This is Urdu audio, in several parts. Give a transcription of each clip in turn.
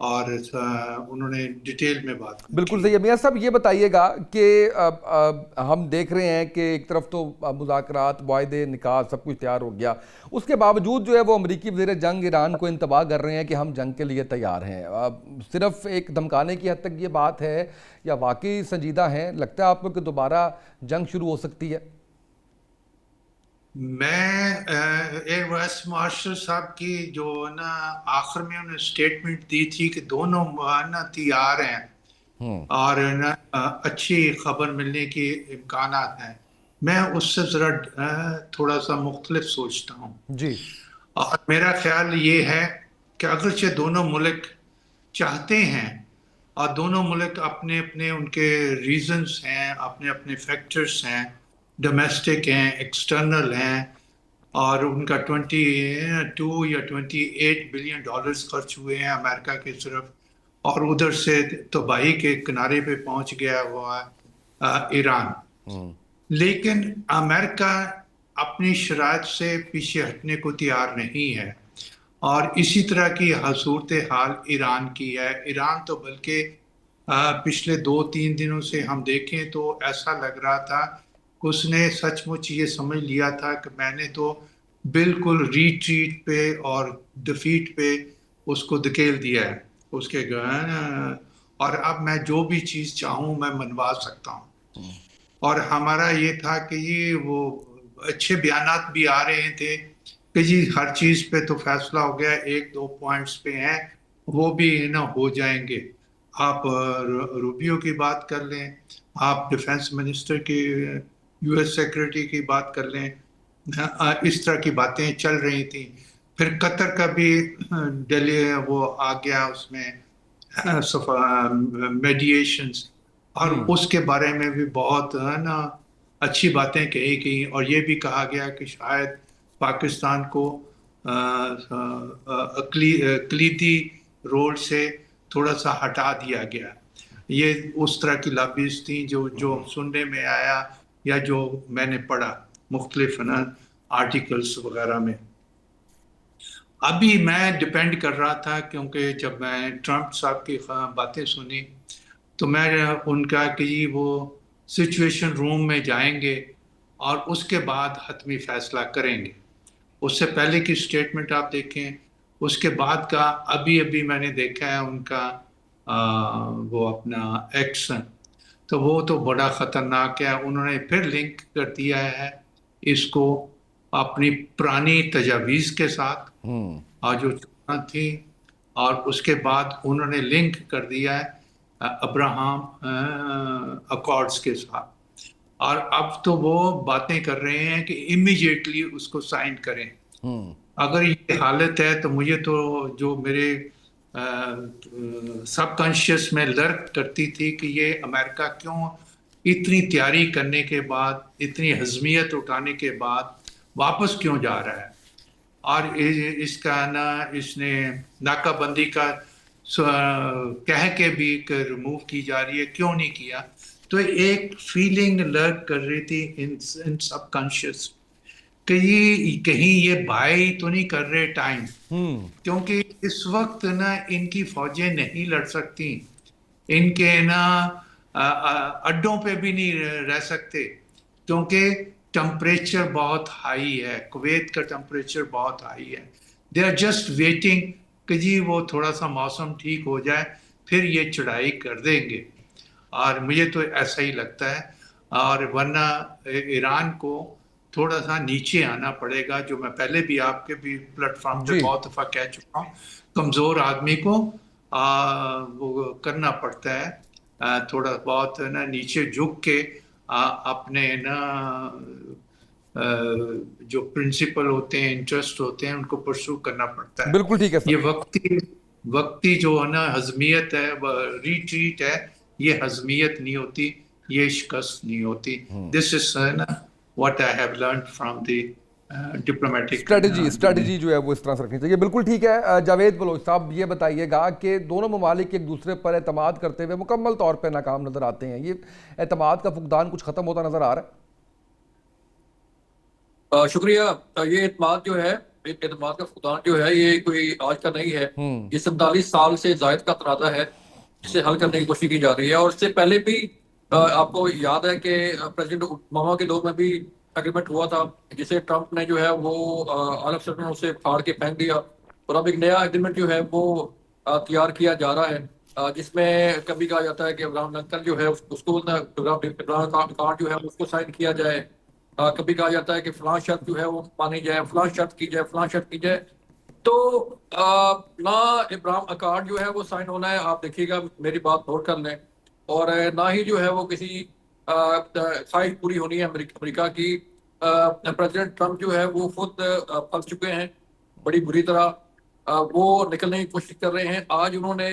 اور انہوں نے ڈیٹیل میں بات کی. بالکل صحیح ہے. میاں صاحب یہ بتائیے گا کہ ہم دیکھ رہے ہیں کہ ایک طرف تو مذاکرات، معاہدے، نکاح سب کچھ تیار ہو گیا، اس کے باوجود جو ہے وہ امریکی وزیر جنگ ایران کو انتباہ کر رہے ہیں کہ ہم جنگ کے لیے تیار ہیں. صرف ایک دھمکانے کی حد تک یہ بات ہے یا واقعی سنجیدہ ہیں؟ لگتا ہے آپ کو کہ دوبارہ جنگ شروع ہو سکتی ہے؟ میں ایئر وائس مارشل صاحب کی جو نا آخر میں انہوں نے اسٹیٹمنٹ دی تھی کہ دونوں نا تیار ہیں اور نا اچھی خبر ملنے کے امکانات ہیں، میں اس سے ذرا تھوڑا سا مختلف سوچتا ہوں. جی. اور میرا خیال یہ ہے کہ اگرچہ دونوں ملک چاہتے ہیں اور دونوں ملک اپنے اپنے ان کے ریزنز ہیں، اپنے اپنے فیکٹرز ہیں، ڈومیسٹک ہیں، ایکسٹرنل ہیں، اور ان کا 22 یا 28 بلین ڈالرز خرچ ہوئے ہیں امریکہ کے صرف، اور ادھر سے تباہی کے کنارے پہ پہنچ گیا ہوا ایران. لیکن امریکہ اپنی شرائط سے پیچھے ہٹنے کو تیار نہیں ہے، اور اسی طرح کی صورتحال ایران کی ہے. ایران تو بلکہ پچھلے 2-3 دنوں سے ہم دیکھیں تو ایسا لگ رہا تھا کہ اس نے سچ مچ یہ سمجھ لیا تھا کہ میں نے تو بالکل ریٹریٹ پہ اور ڈیفیٹ پہ اس کو دھکیل دیا ہے اس کے، اور اب میں جو بھی چیز چاہوں میں منوا سکتا ہوں. اور ہمارا یہ تھا کہ یہ وہ اچھے بیانات بھی آ رہے تھے کہ جی ہر چیز پہ تو فیصلہ ہو گیا، 1-2 پوائنٹس پہ ہیں وہ بھی نا ہو جائیں گے. آپ روبیو کی بات کر لیں، آپ ڈیفنس منسٹر کی، یو ایس سیکرٹری کی بات کر لیں، اس طرح کی باتیں چل رہی تھیں. پھر قطر کا بھی دلی وہ آ گیا اس میں میڈیشنز، اور اس کے بارے میں بھی بہت نا اچھی باتیں کہی گئی، اور یہ بھی کہا گیا کہ شاید پاکستان کو کلیدی رول سے تھوڑا سا ہٹا دیا گیا. یہ اس طرح کی لابیز تھیں جو سننے میں آیا یا جو میں نے پڑھا مختلف آرٹیکلز وغیرہ میں. ابھی میں ڈیپینڈ کر رہا تھا کیونکہ جب میں ٹرمپ صاحب کی باتیں سنی تو میں ان کا کہ وہ سچویشن روم میں جائیں گے اور اس کے بعد حتمی فیصلہ کریں گے. اس سے پہلے کی سٹیٹمنٹ آپ دیکھیں، اس کے بعد کا ابھی میں نے دیکھا ہے ان کا وہ اپنا ایکشن، تو وہ تو بڑا خطرناک ہے. انہوں نے پھر لنک کر دیا ہے اس کو اپنی پرانی تجاویز کے ساتھ اور جو تھی، اور اس کے بعد انہوں نے لنک کر دیا ہے ابراہم اکارڈز کے ساتھ. اور اب تو وہ باتیں کر رہے ہیں کہ امیجیٹلی اس کو سائن کریں. اگر یہ حالت ہے تو مجھے تو جو میرے سب کانشیس میں لرک کرتی تھی کہ یہ امریکہ کیوں اتنی تیاری کرنے کے بعد، اتنی حزمیت اٹھانے کے بعد واپس کیوں جا رہا ہے، اور اس کا اس نے ناکہ بندی کا کہہ کے بھی کہ ریموو کی جا رہی ہے، کیوں نہیں کیا. تو ایک فیلنگ لرک کر رہی تھی ان سب کانشیس کہ یہ کہیں یہ بائی تو نہیں کر رہے ٹائم، کیونکہ اس وقت ان کی فوجیں نہیں لڑ سکتی، ان کے اڈوں پہ بھی نہیں رہ سکتے کیونکہ ٹمپریچر بہت ہائی ہے. کویت کا ٹمپریچر بہت ہائی ہے. دے آر جسٹ ویٹنگ کہ جی وہ تھوڑا سا موسم ٹھیک ہو جائے پھر یہ چڑھائی کر دیں گے، اور مجھے تو ایسا ہی لگتا ہے. اور ورنہ ایران کو تھوڑا سا نیچے آنا پڑے گا، جو میں پہلے بھی آپ کے بھی پلیٹ فارم پہ بہت دفعہ کہہ چکا ہوں. کمزور آدمی کو وہ کرنا پڑتا ہے تھوڑا بہت نیچے جھک کے اپنے جو پرنسپل ہوتے ہیں، انٹرسٹ ہوتے ہیں، ان کو پرسو کرنا پڑتا ہے. بالکل ٹھیک ہے سر. یہ وقتی جو حزمیت ہے، ریٹریٹ ہے، یہ حزمیت نہیں ہوتی، یہ شکست نہیں ہوتی. دس از what I have learned from the diplomatic strategy جو ہے وہ اس طرح سے رکھنی چاہیے. بالکل ٹھیک ہے. جاوید بلوچ صاحب یہ بتائیے گا کہ دونوں ممالک ایک دوسرے پر اعتماد کرتے ہوئے مکمل طور پہ ناکام نظر آتے ہیں، یہ اعتماد کا فقدان کچھ ختم ہوتا نظر آ رہا ہے؟ شکریہ. یہ اعتماد جو ہے اعتماد کا فقدان جو ہے یہ کوئی آج کا نہیں ہے، یہ 47 سال سے زائد کا تنازع ہے جسے حل کرنے کی کوشش کی جا رہی ہے. اور اس سے پہلے بھی آپ کو یاد ہے کہ پریزیڈنٹ اوباما کے دور میں بھی اگریمنٹ ہوا تھا جسے ٹرمپ نے جو ہے وہ عالم سر میں اسے پھاڑ کے پھینک دیا. اور اب ایک نیا اگریمنٹ جو ہے وہ تیار کیا جا رہا ہے جس میں کبھی کہا جاتا ہے کہ ابراہم لنکن جو ہے اس کو ابراہم کارڈ جو ہے اس کو سائن کیا جائے. کبھی کہا جاتا ہے کہ فلاں شرط جو ہے وہ مانی جائے، فلاں شرط کی جائے، فلاں شرط کی جائے. تو نہ ابراہم اکارڈ جو ہے وہ سائن ہونا ہے، آپ دیکھیے گا میری بات نوٹ کر لیں. اور نہ ہی جو ہے وہ کسی خواہش پوری ہونی ہے امریکہ کی. پریزیڈنٹ ٹرمپ جو ہے وہ خود پھنس چکے ہیں بڑی بری طرح. وہ نکلنے کی کوشش کر رہے ہیں. آج انہوں نے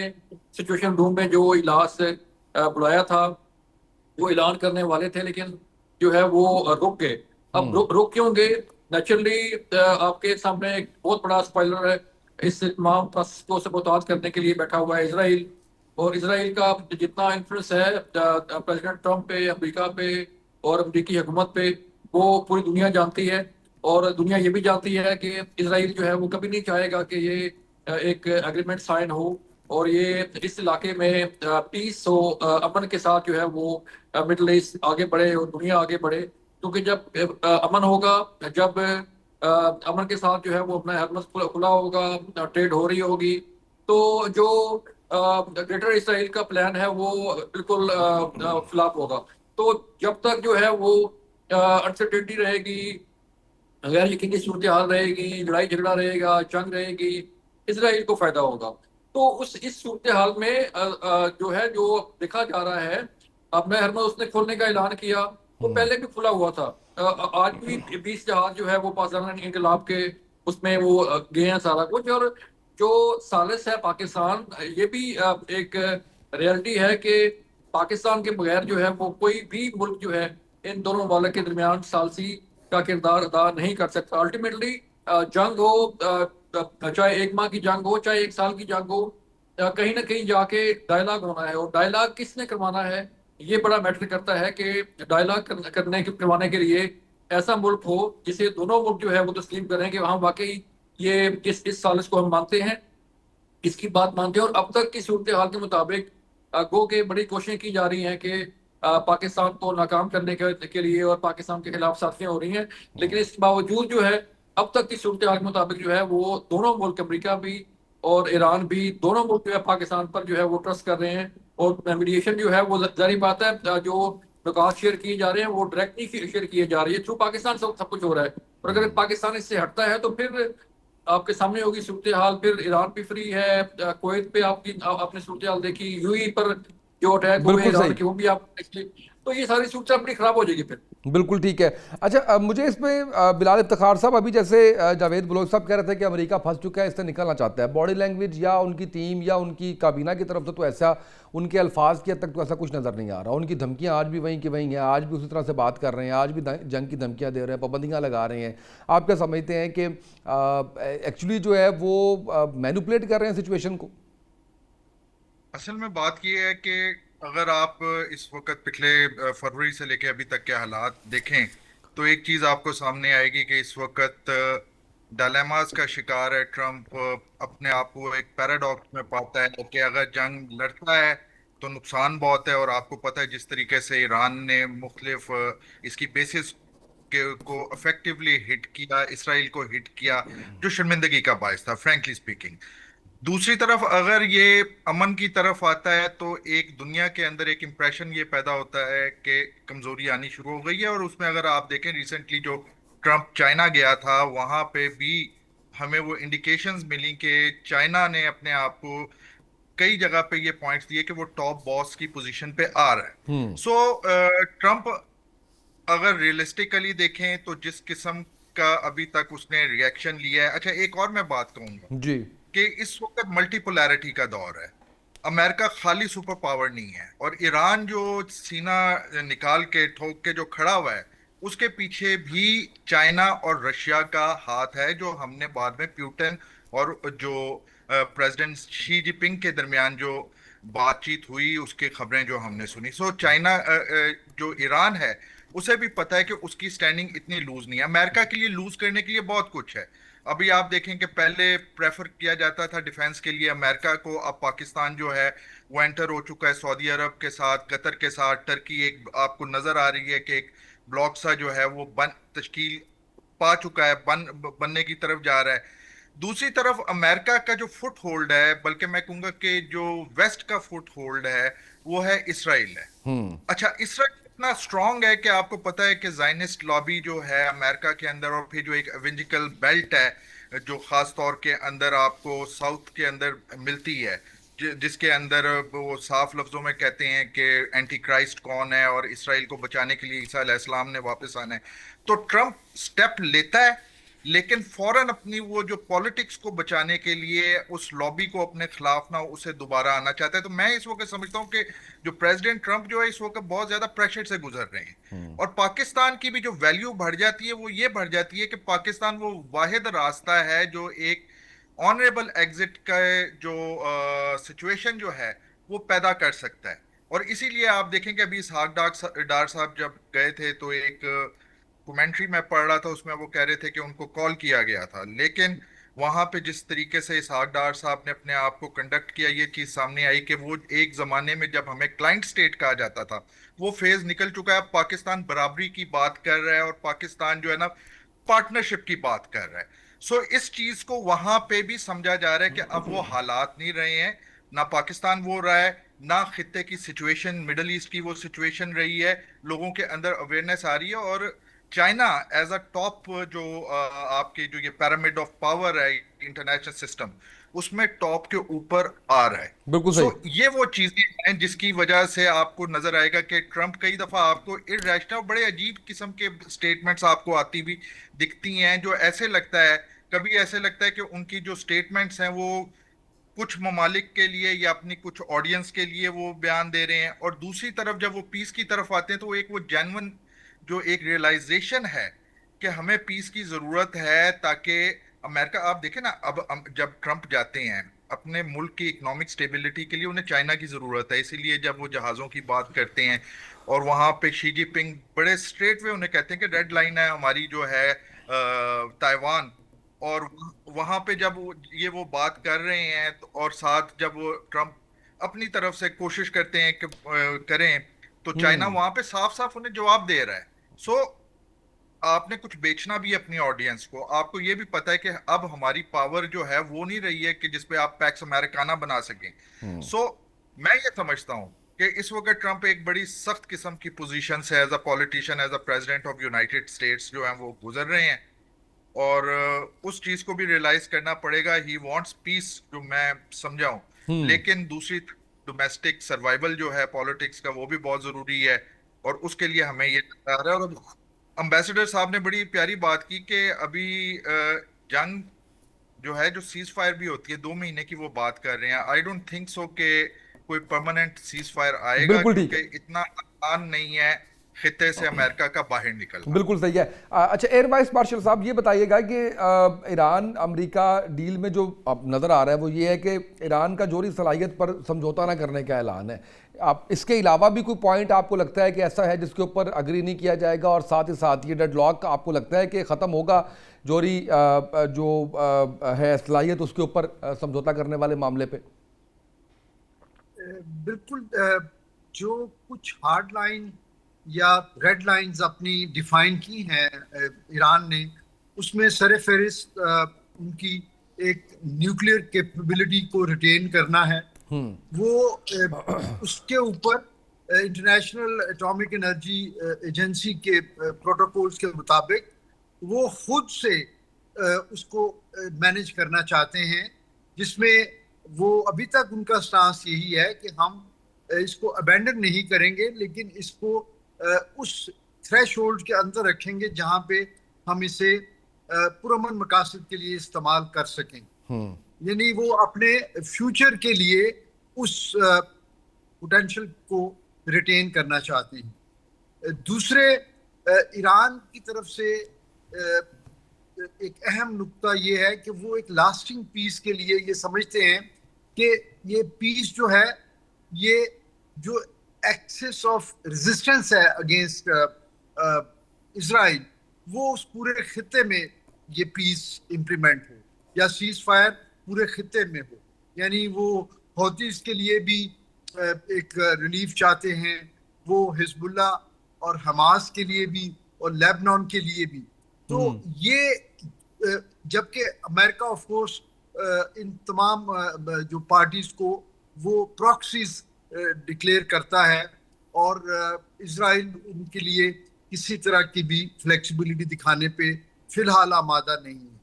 سچویشن روم میں جو اجلاس بلایا تھا وہ اعلان کرنے والے تھے لیکن جو ہے وہ رک گئے. اب رک کیوں گئے؟ نیچرلی آپ کے سامنے ایک بہت بڑا اسپائلر ہے. اس تمام پروسیس کو سبوتاژ کرنے کے لیے بیٹھا ہوا ہے اسرائیل. اور اسرائیل کا جتنا انفلوئنس ہے پریزیڈنٹ ٹرمپ پہ، امریکہ پہ اور امریکی حکومت پہ، وہ پوری دنیا جانتی ہے. اور دنیا یہ بھی جانتی ہے کہ اسرائیل جو ہے وہ کبھی نہیں چاہے گا کہ یہ ایک اگریمنٹ سائن ہو اور یہ اس علاقے میں پیس ہو، امن کے ساتھ جو ہے وہ مڈل ایسٹ آگے بڑھے اور دنیا آگے بڑھے. کیونکہ جب امن ہوگا، جب امن کے ساتھ جو ہے وہ اپنا ہرمز کھلا ہوگا، ٹریڈ ہو رہی ہوگی، تو جو گریٹر اسرائیل کا پلان ہے وہ بالکل فلاپ ہوگا. تو جب تک جو ہے وہ انسرٹینٹی رہے گی، غیر یقینی صورتحال رہے گی، لڑائی جھگڑا رہے گا، جنگ رہے گی، اسرائیل کو فائدہ ہوگا. تو اس صورتحال میں جو ہے جو دیکھا جا رہا ہے، اب میں ہرمز اس نے کھولنے کا اعلان کیا، وہ پہلے بھی کھلا ہوا تھا. آج بھی 20 جہاز جو ہے وہ پاکستان انقلاب کے اس میں وہ گئے ہیں سارا کچھ. اور جو ثالث ہے پاکستان، یہ بھی ایک ریئلٹی ہے کہ پاکستان کے بغیر جو ہے وہ کوئی بھی ملک جو ہے ان دونوں ممالک کے درمیان ثالثی کا کردار ادا نہیں کر سکتا. الٹیمیٹلی جنگ ہو، چاہے 1 ماہ کی جنگ ہو، چاہے 1 سال کی جنگ ہو، کہیں نہ کہیں جا کے ڈائلاگ ہونا ہے. اور ڈائلاگ کس نے کروانا ہے یہ بڑا میٹر کرتا ہے کہ ڈائلاگ کروانے کے لیے ایسا ملک ہو جسے دونوں ملک جو ہے وہ تسلیم کریں کہ ہم واقعی یہ اس سالس کو ہم مانتے ہیں، اس کی بات مانتے ہیں. اور اب تک کی صورتحال کے مطابق گو کہ بڑی کوششیں کی جا رہی ہیں کہ پاکستان کو ناکام کرنے کے لیے اور پاکستان کے خلاف سازشیں ہو رہی ہیں. لیکن اس کے باوجود جو ہے اب تک کی صورتحال کے مطابق جو ہے وہ دونوں ملک، امریکہ بھی اور ایران بھی، دونوں ملک جو ہے پاکستان پر جو ہے وہ ٹرسٹ کر رہے ہیں. اور میڈیشن جو ہے وہ ظاہری بات ہے جو نکات شیئر کیے جا رہے ہیں وہ ڈائریکٹلی شیئر کیے جا رہے ہیں تھرو پاکستان سے سب کچھ ہو رہا ہے. اور اگر پاکستان اس سے ہٹتا ہے تو پھر آپ کے سامنے ہوگی صورتحال. پھر ایران بھی فری ہے، کویت پہ آپ نے صورتحال دیکھی، یو ای پر جو اٹیک ہوئے بالکل ایران صحیح. کے وہ بھی آپ دیکھیے. تو یہ ساری صورتحال بڑی خراب ہو جائے گی پھر. بالکل ٹھیک ہے. اچھا مجھے اس میں بلال افتخار صاحب، ابھی جیسے جاوید بلوچ صاحب کہہ رہے تھے کہ امریکہ پھنس چکا ہے، اس سے نکلنا چاہتا ہے. باڈی لینگویج یا ان کی ٹیم یا ان کی کابینہ کی طرف سے تو ایسا، ان کے الفاظ کی حد تک تو ایسا کچھ نظر نہیں آ رہا. ان کی دھمکیاں آج بھی وہیں کی وہیں ہیں، آج بھی اسی طرح سے بات کر رہے ہیں، آج بھی جنگ کی دھمکیاں دے رہے ہیں، پابندیاں لگا رہے ہیں. آپ کیا سمجھتے ہیں کہ ایکچولی جو ہے وہ مینوپولیٹ کر رہے ہیں سچویشن کو؟ اصل میں بات یہ ہے کہ اگر آپ اس وقت پچھلے فروری سے لے کے ابھی تک کے حالات دیکھیں تو ایک چیز آپ کو سامنے آئے گی کہ اس وقت ڈائلیماز کا شکار ہے ٹرمپ. اپنے آپ کو ایک پیراڈاکس میں پاتا ہے کہ اگر جنگ لڑتا ہے تو نقصان بہت ہے، اور آپ کو پتہ ہے جس طریقے سے ایران نے مختلف اس کی بیسس کو افیکٹولی ہٹ کیا، اسرائیل کو ہٹ کیا، جو شرمندگی کا باعث تھا فرینکلی اسپیکنگ. دوسری طرف اگر یہ امن کی طرف آتا ہے تو ایک دنیا کے اندر ایک امپریشن یہ پیدا ہوتا ہے کہ کمزوری آنی شروع ہو گئی ہے. اور اس میں اگر آپ دیکھیں ریسنٹلی جو ٹرمپ چائنا گیا تھا، وہاں پہ بھی ہمیں وہ انڈیکیشنز ملی کہ چائنا نے اپنے آپ کو کئی جگہ پہ یہ پوائنٹس دیے کہ وہ ٹاپ باس کی پوزیشن پہ آ رہا ہے. سو ٹرمپ اگر ریئلسٹیکلی دیکھیں تو جس قسم کا ابھی تک اس نے ریئیکشن لیا ہے. اچھا ایک اور میں بات کہوں گا جی. کہ اس وقت ملٹی پولیرٹی کا دور ہے. امریکہ خالی سپر پاور نہیں ہے، اور ایران جو سینہ نکال کے ٹھوک کے جو کھڑا ہوا ہے اس کے پیچھے بھی چائنا اور رشیا کا ہاتھ ہے، جو ہم نے بعد میں پیوٹن اور جو پریزیڈنٹ شی جی پنگ کے درمیان جو بات چیت ہوئی اس کی خبریں جو ہم نے سنی. سو چائنا جو ایران ہے اسے بھی پتہ ہے کہ اس کی سٹینڈنگ اتنی لوز نہیں ہے. امریکہ کے لیے لوز کرنے کے لیے بہت کچھ ہے. ابھی آپ دیکھیں کہ پہلے پریفر کیا جاتا تھا ڈیفنس کے لیے امریکہ کو، اب پاکستان جو ہے وہ انٹر ہو چکا ہے سعودی عرب کے ساتھ، قطر کے ساتھ، ٹرکی ایک آپ کو نظر آ رہی ہے کہ ایک بلاک سا جو ہے وہ تشکیل پا چکا ہے، بننے کی طرف جا رہا ہے۔ دوسری طرف امریکہ کا جو فٹ ہولڈ ہے، بلکہ میں کہوں گا کہ جو ویسٹ کا فٹ ہولڈ ہے وہ ہے اسرائیل ہے۔ اچھا، اسرائیل اتنا اسٹرانگ ہے کہ آپ کو پتا ہے کہ زائنسٹ لابی جو ہے امریکہ کے اندر، اور پھر جو ایک ایونجیکل بیلٹ ہے جو خاص طور کے اندر آپ کو ساؤتھ کے اندر ملتی ہے، جس کے اندر وہ صاف لفظوں میں کہتے ہیں کہ اینٹی کرائسٹ کون ہے اور اسرائیل کو بچانے کے لیے عیسیٰ علیہ السلام نے واپس آنا ہے۔ تو ٹرمپ سٹیپ لیتا ہے، لیکن فوراً اپنی وہ جو پالیٹکس کو بچانے کے لیے اس لابی کو اپنے خلاف نہ اسے دوبارہ آنا چاہتا ہے۔ تو میں اس وقت سمجھتا ہوں کہ جو پریزیڈنٹ ٹرمپ جو ہے اس وقت بہت زیادہ پریشر سے گزر رہے ہیں، اور پاکستان کی بھی جو ویلیو بڑھ جاتی ہے وہ یہ بڑھ جاتی ہے کہ پاکستان وہ واحد راستہ ہے جو ایک آنریبل ایگزٹ کا جو سچویشن جو ہے وہ پیدا کر سکتا ہے۔ اور اسی لیے آپ دیکھیں کہ ابھی اسحاق ڈار صاحب جب گئے تھے تو ایک کومنٹری میں پڑھ رہا تھا، اس میں وہ کہہ رہے تھے کہ ان کو کال کیا گیا تھا، لیکن وہاں پہ جس طریقے سے اسحاق ڈار صاحب نے اپنے آپ کو کنڈکٹ کیا، یہ چیز سامنے آئی کہ وہ ایک زمانے میں جب ہمیں کلائنٹ سٹیٹ کہا جاتا تھا وہ فیز نکل چکا ہے۔ اب پاکستان برابری کی بات کر رہا ہے اور پاکستان جو ہے نا پارٹنرشپ کی بات کر رہا ہے۔ سو اس چیز کو وہاں پہ بھی سمجھا جا رہا ہے کہ اب وہ حالات نہیں رہے ہیں، نہ پاکستان وہ رہا ہے، نہ خطے کی سچویشن، مڈل ایسٹ کی وہ سچویشن رہی ہے۔ لوگوں کے اندر اویئرنیس آ رہی ہے، اور چائنا ایز اے ٹاپ جو آپ کے جو یہ پیرامڈ آف پاور ہے انٹرنیشنل سسٹم، اس میں ٹاپ کے اوپر آ رہا ہے۔ بالکل سو صحیح۔ یہ وہ چیزیں ہیں جس کی وجہ سے آپ کو نظر آئے گا کہ ٹرمپ کئی دفعہ آپ کو irrational بڑے عجیب قسم کے سٹیٹمنٹس آپ کو آتی بھی دکھتی ہیں، جو ایسے لگتا ہے، کبھی ایسے لگتا ہے کہ ان کی جو سٹیٹمنٹس ہیں وہ کچھ ممالک کے لیے یا اپنی کچھ آڈینس کے لیے وہ بیان دے رہے ہیں، اور دوسری طرف جب وہ پیس کی طرف آتے ہیں تو ایک وہ جینون جو ایک ریئلائزیشن ہے کہ ہمیں پیس کی ضرورت ہے، تاکہ امریکہ، آپ دیکھیں نا، اب جب ٹرمپ جاتے ہیں اپنے ملک کی اکنامک سٹیبلٹی کے لیے انہیں چائنا کی ضرورت ہے، اسی لیے جب وہ جہازوں کی بات کرتے ہیں اور وہاں پہ شی جی پنگ بڑے سٹریٹ وے انہیں کہتے ہیں کہ ریڈ لائن ہے ہماری جو ہے تائیوان، اور وہاں پہ جب یہ وہ بات کر رہے ہیں اور ساتھ جب وہ ٹرمپ اپنی طرف سے کوشش کرتے ہیں کہ کریں، تو چائنا وہاں پہ صاف صاف انہیں جواب دے رہا ہے۔ سو آپ نے کچھ بیچنا بھی اپنی آڈینس کو، آپ کو یہ بھی پتا ہے کہ اب ہماری پاور جو ہے وہ نہیں رہی ہے کہ جس پہ آپ پیکس امریکانہ بنا سکیں۔ سو میں یہ سمجھتا ہوں کہ اس وقت ٹرمپ ایک بڑی سخت قسم کی پوزیشن سے as a politician, as a president of United States جو ہیں وہ گزر رہے ہیں، اور اس چیز کو بھی ریئلائز کرنا پڑے گا۔ ہی وانٹس پیس، جو میں سمجھا ہوں، لیکن دوسری ڈومیسٹک سروائیول جو ہے پالیٹکس کا وہ بھی بہت ضروری ہے، اور اس کے لیے ہمیں یہ نظر آ رہا ہے۔ اور امبیسڈر صاحب نے بڑی پیاری بات کی کہ ابھی جنگ جو ہے، جو سیز فائر بھی ہوتی ہے 2 مہینے کی، وہ بات کر رہے ہیں۔ آئی ڈونٹ تھنک سو کہ کوئی پرماننٹ سیز فائر آئے گا، بالکل ٹھیک ہے، کیونکہ اتنا آسان نہیں ہے خطے سے امریکہ کا باہر نکلنا۔ بالکل صحیح ہے۔ اچھا ایئر وائس مارشل صاحب یہ بتائیے گا کہ ایران امریکہ ڈیل میں جو اب نظر آ رہا ہے وہ یہ ہے کہ ایران کا جوہری صلاحیت پر سمجھوتا نہ کرنے کا اعلان ہے۔ آپ اس کے علاوہ بھی کوئی پوائنٹ آپ کو لگتا ہے کہ ایسا ہے جس کے اوپر اگری نہیں کیا جائے گا، اور ساتھ ہی ساتھ یہ ڈیڈ لاک آپ کو لگتا ہے کہ ختم ہوگا جوہری جو ہے صلاحیت اس کے اوپر سمجھوتا کرنے والے معاملے پہ؟ بالکل، جو کچھ ہارڈ لائن یا ریڈ لائنز اپنی ڈیفائن کی ہیں ایران نے، اس میں سر فہرست ان کی ایک نیوکلیئر کیپیبلٹی کو ریٹین کرنا ہے۔ وہ اس کے اوپر انٹرنیشنل اٹامک انرجی ایجنسی کے پروٹوکولز کے مطابق وہ خود سے اس کو مینیج کرنا چاہتے ہیں، جس میں وہ ابھی تک ان کا سٹانس یہی ہے کہ ہم اس کو ابینڈن نہیں کریں گے، لیکن اس کو اس تھریش ہولڈ کے اندر رکھیں گے جہاں پہ ہم اسے پرامن مقاصد کے لیے استعمال کر سکیں۔ یعنی وہ اپنے فیوچر کے لیے اس پوٹینشل کو ریٹین کرنا چاہتے ہیں۔ دوسرے، ایران کی طرف سے ایک اہم نقطہ یہ ہے کہ وہ ایک لاسٹنگ پیس کے لیے یہ سمجھتے ہیں کہ یہ پیس جو ہے، یہ جو ایکسس آف ریزسٹنس ہے اگینسٹ اسرائیل، وہ اس پورے خطے میں یہ پیس امپلیمنٹ ہو یا سیز فائر پورے خطے میں ہو. یعنی وہ حوثیز کے لیے بھی ایک ریلیف چاہتے ہیں, وہ حزب اللہ اور حماس کے لیے بھی اور لیبنان کے لیے بھی. تو یہ جبکہ امریکہ آف کورس ان تمام جو پارٹیز کو وہ پراکسیز ڈکلیئر کرتا ہے, اور اسرائیل ان کے لیے کسی طرح کی بھی فلیکسیبلٹی دکھانے پہ فی الحال آمادہ نہیں ہے.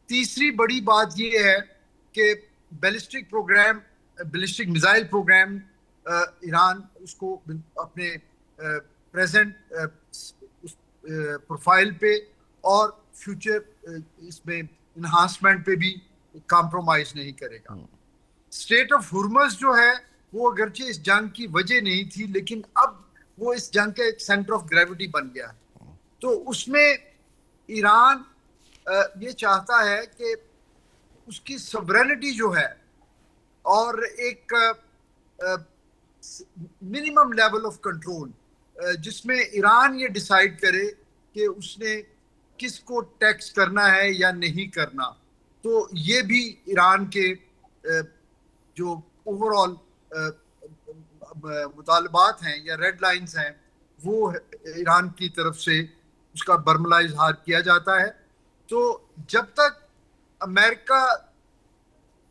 تیسری بڑی بات یہ ہے کہ بیلسٹک میزائل پروگرام ایران اس کو اپنے پریزنٹ پروفائل پہ اور فیوچر اس میں انہانسمنٹ پہ بھی کمپرومائز نہیں کرے گا. اسٹریٹ آف ہرمز جو ہے وہ اگرچہ اس جنگ کی وجہ نہیں تھی, لیکن اب وہ اس جنگ کا ایک سینٹر آف گریوٹی بن گیا ہے. تو اس میں ایران یہ چاہتا ہے کہ اس کی سوورینٹی جو ہے اور ایک منیمم لیول آف کنٹرول, جس میں ایران یہ ڈیسائیڈ کرے کہ اس نے کس کو ٹیکس کرنا ہے یا نہیں کرنا. تو یہ بھی ایران کے جو اوور آل مطالبات ہیں یا ریڈ لائنز ہیں, وہ ایران کی طرف سے اس کا برملا اظہار کیا جاتا ہے. تو جب تک امریکہ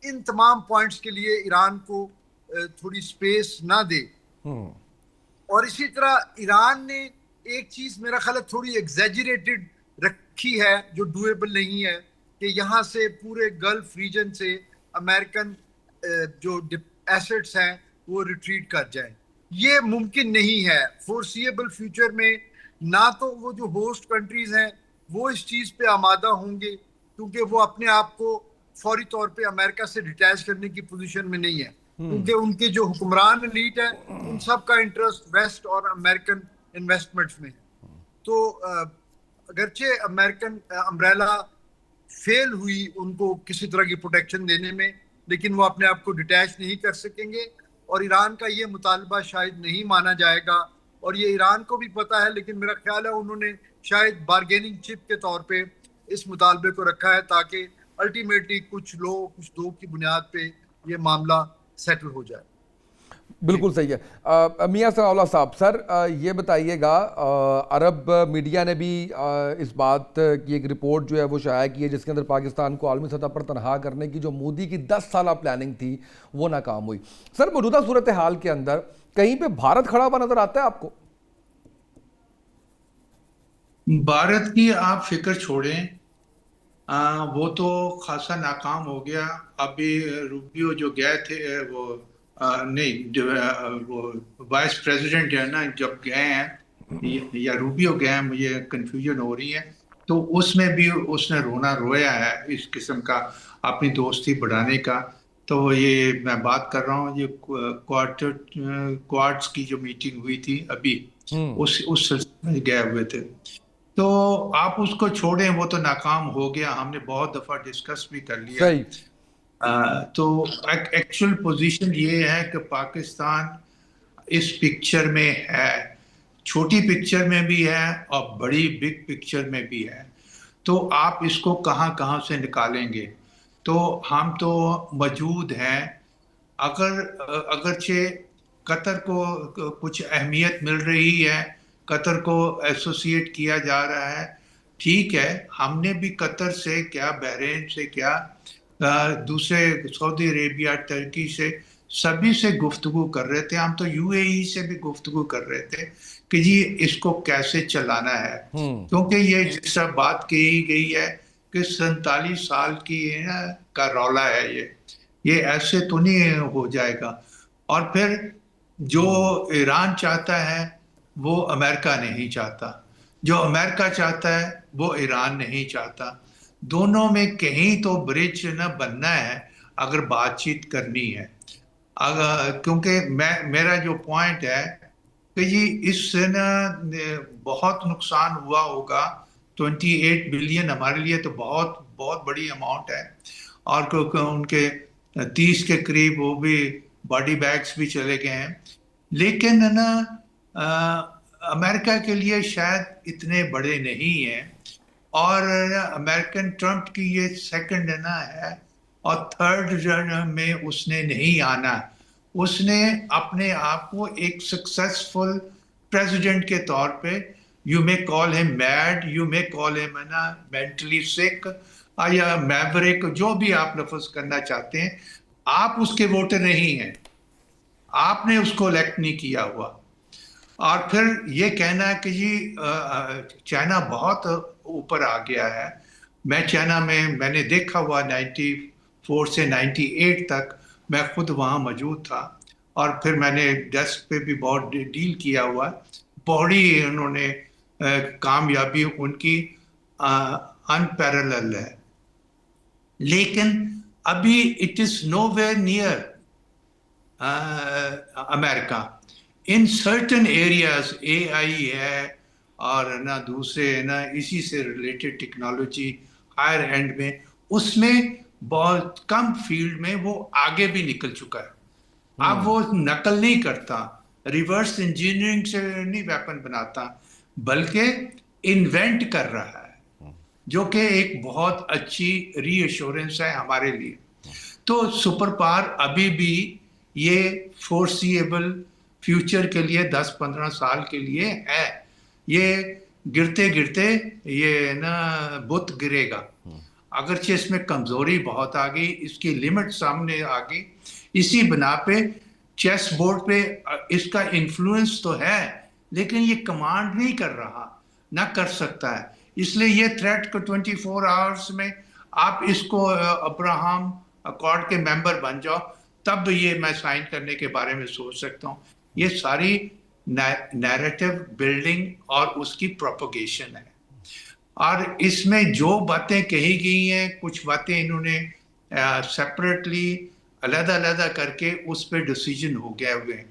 ان تمام پوائنٹس کے لیے ایران کو تھوڑی سپیس نہ دے, اور اسی طرح ایران نے ایک چیز میرا خیال ہے تھوڑی ایگزیجریٹڈ رکھی ہے جو ڈویبل نہیں ہے, کہ یہاں سے پورے گلف ریجن سے امریکن جو ایسٹس ہیں وہ ریٹریٹ کر جائیں. یہ ممکن نہیں ہے فورسیبل فیوچر میں. نہ تو وہ جو ہوسٹ کنٹریز ہیں وہ اس چیز پہ آمادہ ہوں گے, کیونکہ وہ اپنے آپ کو فوری طور پہ امریکہ سے ڈیٹیچ کرنے کی پوزیشن میں نہیں ہے, کیونکہ ان کے جو حکمران ایلیٹ ہے ان سب کا انٹرسٹ ویسٹ اور امریکن انویسٹمنٹس میں ہے. تو اگرچہ امریکن امبریلا فیل ہوئی ان کو کسی طرح کی پروٹیکشن دینے میں, لیکن وہ اپنے آپ کو ڈیٹیچ نہیں کر سکیں گے, اور ایران کا یہ مطالبہ شاید نہیں مانا جائے گا. اور یہ ایران کو بھی پتا ہے, لیکن میرا خیال ہے انہوں نے شاید بارگیننگ چپ کے طور پہ اس مطالبے کو رکھا ہے تاکہ الٹیمیٹلی کچھ دو کی بنیاد پہ یہ معاملہ سیٹل ہو جائے. بالکل صحیح ہے. میاں ثناء اللہ صاحب, سر یہ بتائیے گا, عرب میڈیا نے بھی اس بات کی ایک رپورٹ جو ہے وہ شائع کی ہے جس کے اندر پاکستان کو عالمی سطح پر تنہا کرنے کی جو مودی کی 10 سالہ پلاننگ تھی وہ ناکام ہوئی. سر موجودہ صورتحال کے اندر کہیں پہ بھارت کھڑا ہوا نظر آتا ہے آپ کو؟ بھارت کی آپ فکر چھوڑیں, وہ تو خاصا ناکام ہو گیا. ابھی روبیو جو گئے تھے وہ نہیں, وہ وائس پریزیڈنٹ ہے نا, جب گئے ہیں یا روبیو گئے ہیں, مجھے کنفیوژن ہو رہی ہے, تو اس میں بھی اس نے رونا رویا ہے اس قسم کا اپنی دوستی بڑھانے کا. تو یہ میں بات کر رہا ہوں, یہ کوارٹز کی جو میٹنگ ہوئی تھی ابھی اس سلسلے میں گئے ہوئے تھے. تو آپ اس کو چھوڑیں, وہ تو ناکام ہو گیا, ہم نے بہت دفعہ ڈسکس بھی کر لیا. تو ایکچوئل پوزیشن یہ ہے کہ پاکستان اس پکچر میں ہے, چھوٹی پکچر میں بھی ہے اور بڑی بگ پکچر میں بھی ہے. تو آپ اس کو کہاں سے نکالیں گے؟ تو ہم تو موجود ہیں. اگرچہ قطر کو کچھ اہمیت مل رہی ہے, قطر کو ایسوسیٹ کیا جا رہا ہے, ٹھیک ہے, ہم نے بھی قطر سے کیا, بحرین سے کیا, دوسرے سعودی عربیہ, ترکی سے, سبھی سے گفتگو کر رہے تھے. ہم تو یو اے ای سے بھی گفتگو کر رہے تھے کہ جی اس کو کیسے چلانا ہے, کیونکہ یہ جس طرح بات کہی گئی ہے کہ 47 سال کی کا رولا ہے, یہ ایسے تو نہیں ہو جائے گا. اور پھر جو ایران چاہتا ہے وہ امریکہ نہیں چاہتا, جو امریکہ چاہتا ہے وہ ایران نہیں چاہتا. دونوں میں کہیں تو برج نہ بننا ہے اگر بات چیت کرنی ہے. کیونکہ میرا جو پوائنٹ ہے کہ یہ اس سے نا بہت نقصان ہوا ہوگا. 28 بلین ہمارے لیے تو بہت بہت بڑی اماؤنٹ ہے, اور کیونکہ ان کے 30 کے قریب وہ بھی باڈی بیگز بھی چلے گئے ہیں. لیکن نا امریکہ کے لیے شاید اتنے بڑے نہیں ہیں. اور امریکن ٹرمپ کی یہ سیکنڈ ہے اور تھرڈ میں اس نے نہیں آنا. اس نے اپنے آپ کو ایک سکسیسفل پریزیڈنٹ کے طور پہ یو مے کال ہم میڈ, یو مے کال ہم مینٹلی سک یا میوریک, جو بھی آپ لفظ کرنا چاہتے ہیں, آپ اس کے ووٹر نہیں ہیں, آپ نے اس کو الیکٹ نہیں کیا ہوا. اور پھر یہ کہنا ہے کہ جی چائنا بہت اوپر آ گیا ہے. میں چائنا میں نے دیکھا ہوا 94 سے 98 تک, میں خود وہاں موجود تھا, اور پھر میں نے ڈیسک پہ بھی بہت ڈیل کیا ہوا. بڑی انہوں نے کامیابی ان کی انپیرلل ہے, لیکن ابھی it is nowhere near America. In certain areas A I ہے اور نا دوسرے نا اسی سے ریلیٹڈ ٹیکنالوجی ہائر اینڈ میں, اس میں بہت کم فیلڈ میں وہ آگے بھی نکل چکا ہے. اب وہ نقل نہیں کرتا, ریورس انجینئرنگ سے نہیں ویپن بناتا, بلکہ انوینٹ کر رہا ہے, جو کہ ایک بہت اچھی ری ایشورنس ہے ہمارے لیے. تو سپر پاور ابھی بھی یہ فورسیبل فیوچر کے لیے 10-15 سال کے لیے ہے. یہ گرتے گرتے یہ نا بت گرے گا, اگرچہ اس میں کمزوری بہت آ گئی, اس کی لمٹ سامنے آ گئی. اسی بنا پہ چیس بورڈ پہ اس کا انفلوئنس تو ہے, لیکن یہ کمانڈ نہیں کر رہا, نہ کر سکتا ہے. اس لیے یہ تھریٹ کو 24 آورز میں آپ اس کو ابراہم اکارڈ کے ممبر بن جاؤ, تب یہ میں سائن کرنے کے بارے میں سوچ سکتا ہوں. یہ ساری نیریٹو بلڈنگ اور اس کی پروپیگیشن ہے. اور اس میں جو باتیں کہی گئی ہیں, کچھ باتیں انہوں نے سیپریٹلی علیحدہ علیحدہ کر کے اس پہ ڈیسیجن ہو گئے ہوئے ہیں.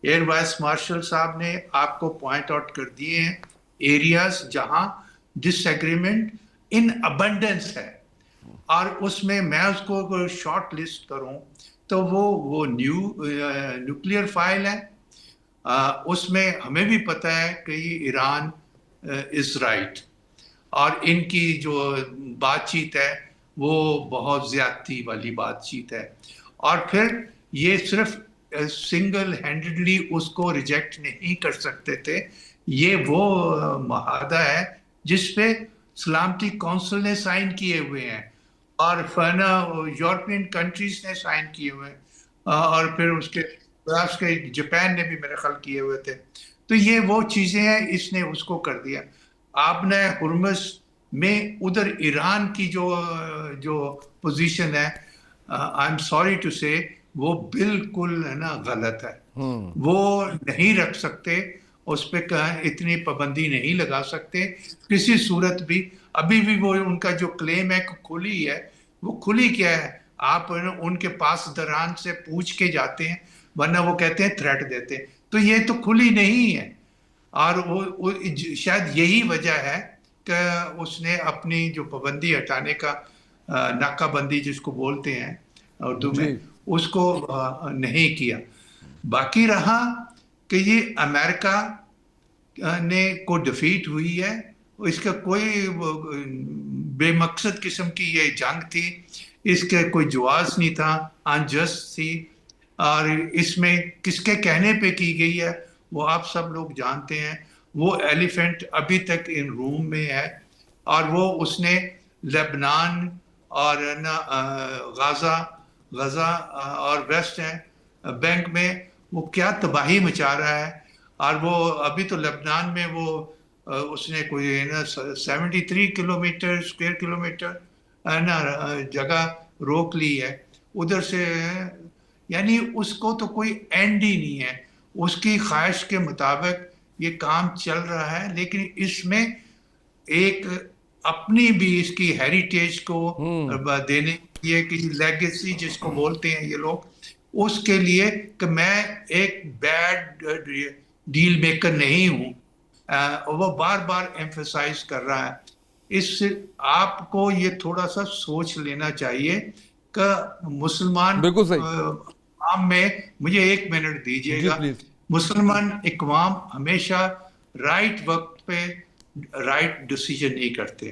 ایئر وائس مارشل صاحب نے آپ کو پوائنٹ آؤٹ کر دیے ہیں ایریاز جہاں ڈس ایگریمنٹ ان ابنڈنس ہے, اور اس میں اس کو شارٹ لسٹ کروں تو وہ نیوکلیئر فائل ہے. اس میں ہمیں بھی پتہ ہے کہ ایران از رائٹ, اور ان کی جو بات چیت ہے وہ بہت زیادتی والی بات چیت ہے. اور پھر یہ صرف سنگل ہینڈڈلی اس کو ریجیکٹ نہیں کر سکتے تھے. یہ وہ معاہدہ ہے جس پہ سلامتی کونسل نے سائن کیے ہوئے ہیں, اور یورپین کنٹریز نے سائن کیے ہوئے ہیں, اور پھر اس کے جاپان نے بھی میرے خیال کیے ہوئے تھے. تو یہ وہ چیزیں ہیں, اس نے اس کو کر دیا. آپ نے ہرمز میں ادھر ایران کی جو پوزیشن ہے, آئی ایم سوری ٹو سے, وہ بالکل ہے نا غلط ہے. وہ نہیں رکھ سکتے, اس پہ اتنی پابندی نہیں لگا سکتے کسی صورت بھی. ابھی بھی وہ ان کا جو کلیم ہے کھلی ہے, وہ کھلی کیا ہے, آپ ان کے پاس دران سے پوچھ کے جاتے ہیں, ورنہ وہ کہتے ہیں تھریٹ دیتے. تو یہ تو کھلی نہیں ہے, اور وہ شاید یہی وجہ ہے کہ اس نے اپنی جو پابندی ہٹانے کا, ناکہ بندی جس کو بولتے ہیں اردو میں, اس کو نہیں کیا. باقی رہا کہ یہ امریکہ نے کو ڈیفیٹ ہوئی ہے, اس کا کوئی بے مقصد قسم کی یہ جنگ تھی, اس کے کوئی جواز نہیں تھا, انجسٹ تھی. اور اس میں کس کے کہنے پہ کی گئی ہے وہ آپ سب لوگ جانتے ہیں. وہ ایلیفینٹ ابھی تک ان روم میں ہے, اور وہ اس نے لبنان اور غزہ اور ویسٹ بینک میں وہ کیا تباہی مچا رہا ہے. اور وہ ابھی تو لبنان میں وہ اس نے کوئی 73 کلومیٹر اسکوائر کلومیٹر جگہ روک لی ہے ادھر سے. یعنی اس کو تو کوئی اینڈ ہی نہیں ہے, اس کی خواہش کے مطابق یہ کام چل رہا ہے. لیکن اس میں ایک اپنی بھی اس کی ہیریٹیج کو دینے کی ایک لیگیسی جس کو بولتے ہیں یہ لوگ, اس کے لیے کہ میں ایک بیڈ ڈیل میکر نہیں ہوں, وہ بار بار ایمفیسائز کر رہا ہے. اس سے آپ کو یہ تھوڑا سا سوچ لینا چاہیے کہ مسلمان اقوام میں, مجھے 1 منٹ دیجیے گا, مسلمان اقوام ہمیشہ رائٹ وقت پہ رائٹ ڈیسیجن نہیں کرتے.